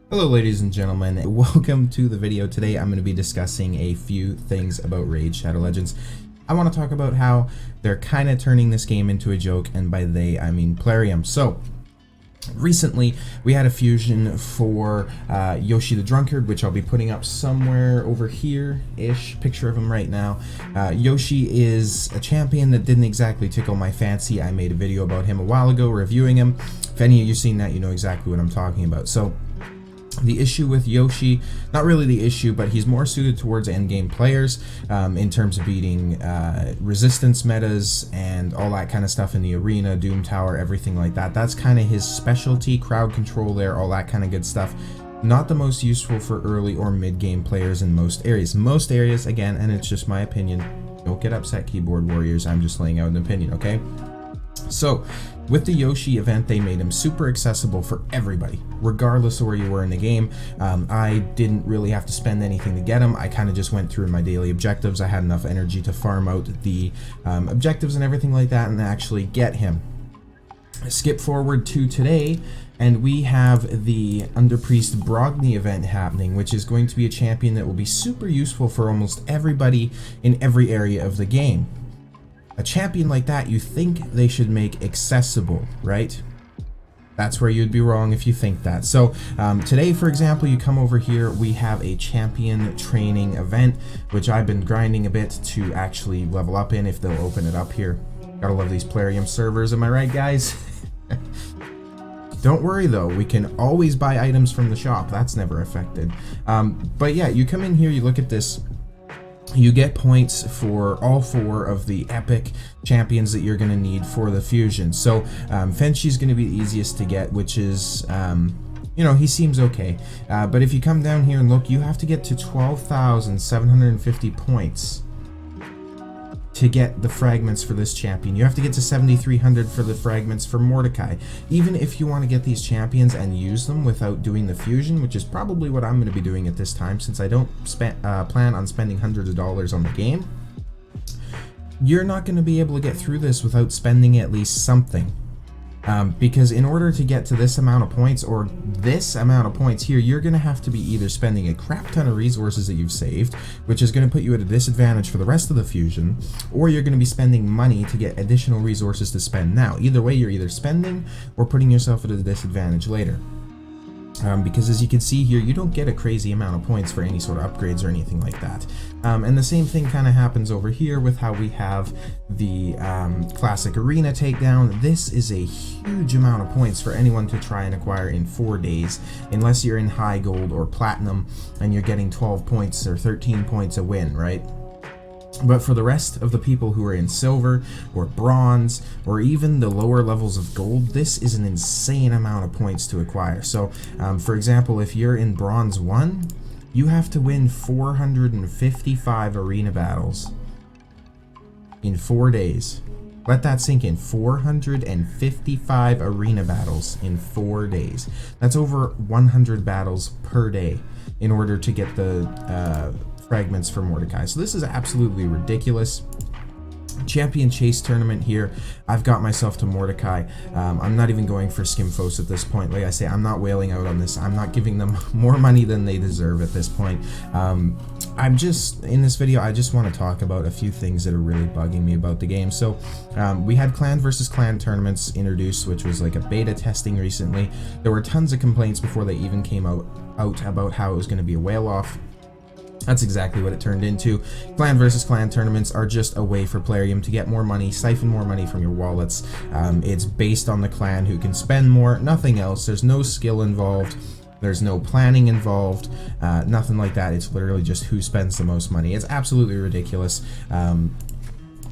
Hello ladies and gentlemen, welcome to the video. Today I'm going to be discussing a few things about Raid Shadow Legends. I want to talk about how they're kind of turning this game into a joke, and by they I mean Plarium. So recently we had a fusion for Yoshi the Drunkard, which I'll be putting up somewhere over here-ish, picture of him right now. Yoshi is a champion that didn't exactly tickle my fancy. I made a video about him a while ago reviewing him. If any of you seen that, you know exactly what I'm talking about. So the issue with Yoshi, not really the issue, but he's more suited towards endgame players in terms of beating resistance metas and all that kind of stuff in the arena, Doom Tower, everything like that. That's kind of his specialty, crowd control there, all that kind of good stuff. Not the most useful for early or mid-game players in most areas. Most areas, again, and it's just my opinion, don't get upset, keyboard warriors, I'm just laying out an opinion, okay? So, with the Yoshi event, they made him super accessible for everybody, regardless of where you were in the game. I didn't really have to spend anything to get him. I kind of just went through my daily objectives. I had enough energy to farm out the objectives and everything like that and actually get him. Skip forward to today, and we have the Underpriest Brody event happening, which is going to be a champion that will be super useful for almost everybody in every area of the game. A champion like that, you think they should make accessible, right? That's where you'd be wrong if you think that. So today, for example, you come over here, we have a champion training event, which I've been grinding a bit to actually level up in, if they'll open it up here. Gotta love these Plarium servers, am I right, guys? Don't worry though, we can always buy items from the shop. That's never affected. But yeah, you come in here, you look at this. You get points for all four of the epic champions that you're going to need for the fusion. So Fenshi's going to be the easiest to get, which is, you know, he seems okay. But if you come down here and look, you have to get to 12,750 points to get the fragments for this champion. You have to get to 7,300 for the fragments for Mordecai. Even if you want to get these champions and use them without doing the fusion, which is probably what I'm going to be doing at this time, since I don't plan on spending hundreds of dollars on the game, you're not going to be able to get through this without spending at least something. Because in order to get to this amount of points, or this amount of points here, you're going to have to be either spending a crap ton of resources that you've saved, which is going to put you at a disadvantage for the rest of the fusion, or you're going to be spending money to get additional resources to spend now. Either way, you're either spending or putting yourself at a disadvantage later. Because as you can see here, you don't get a crazy amount of points for any sort of upgrades or anything like that. And the same thing kind of happens over here with how we have the classic arena takedown. This is a huge amount of points for anyone to try and acquire in 4 days, unless you're in high gold or platinum and you're getting 12 points or 13 points a win, right? But for the rest of the people who are in silver or bronze or even the lower levels of gold, this is an insane amount of points to acquire. So for example, if you're in bronze 1, you have to win 455 arena battles in 4 days. Let that sink in. 455 arena battles in 4 days. That's over 100 battles per day in order to get the fragments for Mordecai. So this is absolutely ridiculous. Champion chase tournament here. I've got myself to Mordecai. I'm not even going for Skimfos at this point. Like I say, I'm not wailing out on this. I'm not giving them more money than they deserve at this point. I'm just, in this video, I just want to talk about a few things that are really bugging me about the game. So we had clan versus clan tournaments introduced, which was like a beta testing recently. There were tons of complaints before they even came out about how it was going to be a whale off. That's exactly what it turned into. Clan versus clan tournaments are just a way for Plarium to get more money, siphon more money from your wallets. It's based on the clan who can spend more, nothing else. There's no skill involved. There's no planning involved, nothing like that. It's literally just who spends the most money. It's absolutely ridiculous.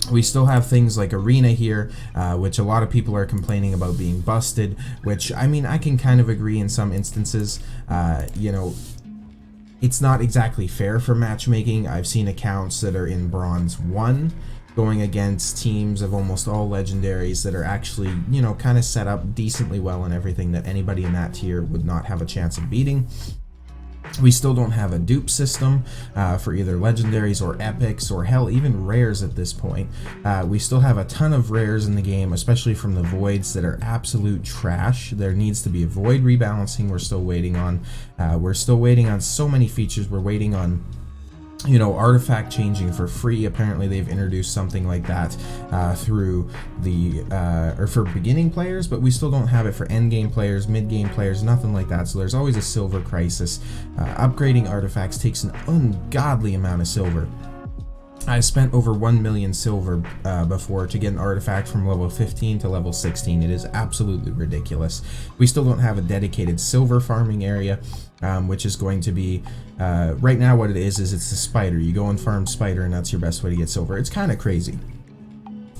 We still have things like Arena here, which a lot of people are complaining about being busted, which, I mean, I can kind of agree in some instances. You know, it's not exactly fair for matchmaking. I've seen accounts that are in Bronze 1 going against teams of almost all legendaries that are actually, you know, kind of set up decently well and everything that anybody in that tier would not have a chance of beating. We still don't have a dupe system for either legendaries or epics or hell, even rares at this point. We still have a ton of rares in the game, especially from the voids that are absolute trash. There needs to be a void rebalancing we're still waiting on. We're still waiting on so many features. We're waiting on, you know, artifact changing for free. Apparently they've introduced something like that through the or for beginning players, but we still don't have it for end game players, mid game players, nothing like that. So there's always a silver crisis. Upgrading artifacts takes an ungodly amount of silver. I spent over 1 million silver before to get an artifact from level 15 to level 16. It is absolutely ridiculous. We still don't have a dedicated silver farming area, which is going to be, right now what it is it's a spider. You go and farm spider and that's your best way to get silver. It's kind of crazy.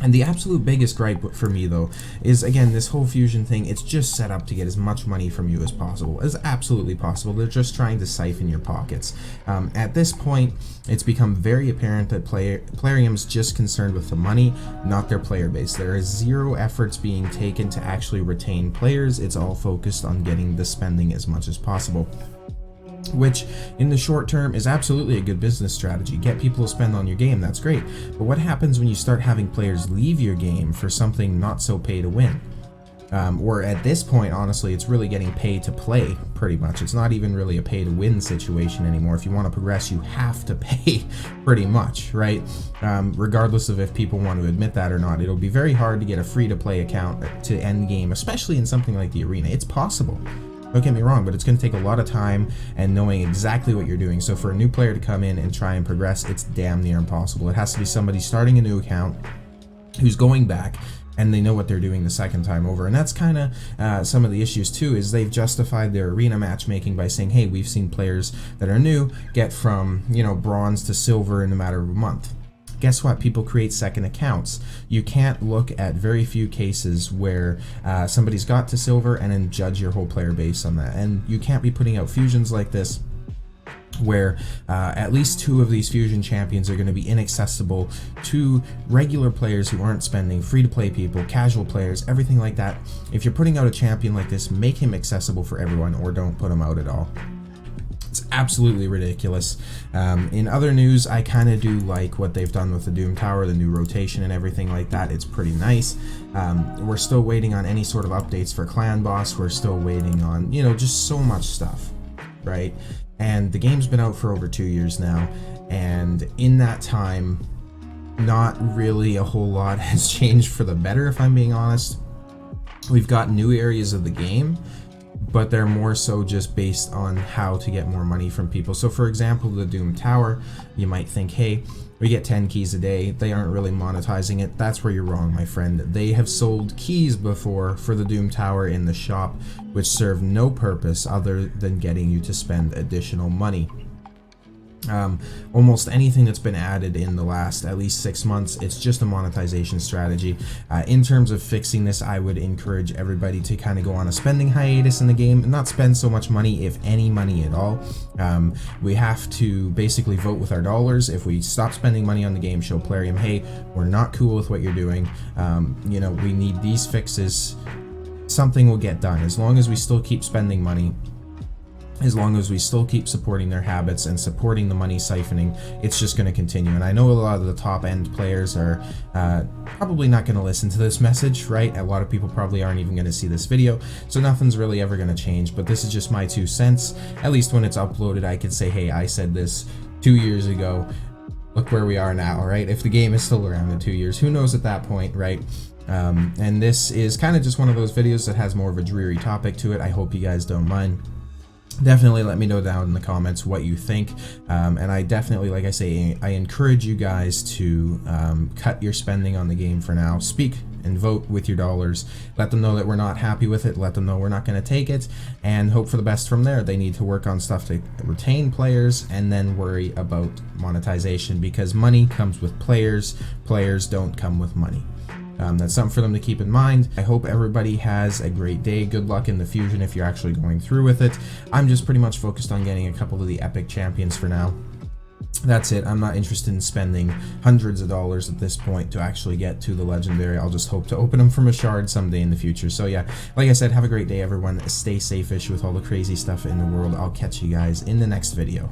And the absolute biggest gripe for me, though, is, again, this whole fusion thing. It's just set up to get as much money from you as possible, as absolutely possible. They're just trying to siphon your pockets. At this point, it's become very apparent that Plarium's just concerned with the money, not their player base. There is zero efforts being taken to actually retain players. It's all focused on getting the spending as much as possible, which in the short term is absolutely a good business strategy. Get people to spend on your game, that's great. But what happens when you start having players leave your game for something not so pay to win? Or at this point, honestly, it's really getting pay to play, pretty much. It's not even really a pay to win situation anymore. If you want to progress, you have to pay, pretty much, right? Regardless of if people want to admit that or not. It'll be very hard to get a free to play account to end game, especially in something like the arena. It's possible. Don't get me wrong, but it's going to take a lot of time and knowing exactly what you're doing. So for a new player to come in and try and progress, it's damn near impossible. It has to be somebody starting a new account who's going back and they know what they're doing the second time over. And that's kind of some of the issues too, is they've justified their arena matchmaking by saying, hey, we've seen players that are new get from, you know, bronze to silver in a matter of a month. Guess what? People create second accounts. You can't look at very few cases where somebody's got to silver and then judge your whole player base on that. And you can't be putting out fusions like this where at least 2 of these fusion champions are going to be inaccessible to regular players who aren't spending, free-to-play people, casual players, everything like that. If you're putting out a champion like this, make him accessible for everyone or don't put him out at all. It's absolutely ridiculous. In other news, I kind of do like what they've done with the Doom Tower, the new rotation and everything like that. It's pretty nice. We're still waiting on any sort of updates for Clan Boss. We're still waiting on, you know, just so much stuff, right? And the game's been out for over 2 years now, and in that time, not really a whole lot has changed for the better, if I'm being honest. We've got new areas of the game, but they're more so just based on how to get more money from people. So for example, the Doom Tower, you might think, hey, we get 10 keys a day, they aren't really monetizing it. That's where you're wrong, my friend. They have sold keys before for the Doom Tower in the shop, which serve no purpose other than getting you to spend additional money. Almost anything that's been added in the last at least 6 months, it's just a monetization strategy. In terms of fixing this, I would encourage everybody to kind of go on a spending hiatus in the game and not spend so much money, if any money at all. We have to basically vote with our dollars. If we stop spending money on the game, show Plarium, hey, we're not cool with what you're doing. You know, we need these fixes. Something will get done. As long as we still keep spending money, as long as we still keep supporting their habits and supporting the money siphoning, it's just going to continue. And I know a lot of the top end players are probably not going to listen to this message, right? A lot of people probably aren't even going to see this video, so nothing's really ever going to change. But this is just my 2 cents. At least when it's uploaded, I could say, hey, I said this 2 years ago. Look where we are now, right? If the game is still around in 2 years, who knows at that point, right? And this is kind of just one of those videos that has more of a dreary topic to it. I hope you guys don't mind. Definitely let me know down in the comments what you think, and I definitely, like I say, I encourage you guys to cut your spending on the game for now. Speak and vote with your dollars. Let them know that we're not happy with it. Let them know we're not going to take it, and hope for the best from there. They need to work on stuff to retain players and then worry about monetization, because money comes with players. Players don't come with money. That's something for them to keep in mind. I hope everybody has a great day. Good luck in the fusion if you're actually going through with it. I'm just pretty much focused on getting a couple of the epic champions for now. that's it. I'm not interested in spending hundreds of dollars at this point to actually get to the legendary. I'll just hope to open them from a shard someday in the future. So yeah, like I safe, have a great day everyone. Stay safe-ish with all the crazy stuff in the world. I'll catch you guys in the next video.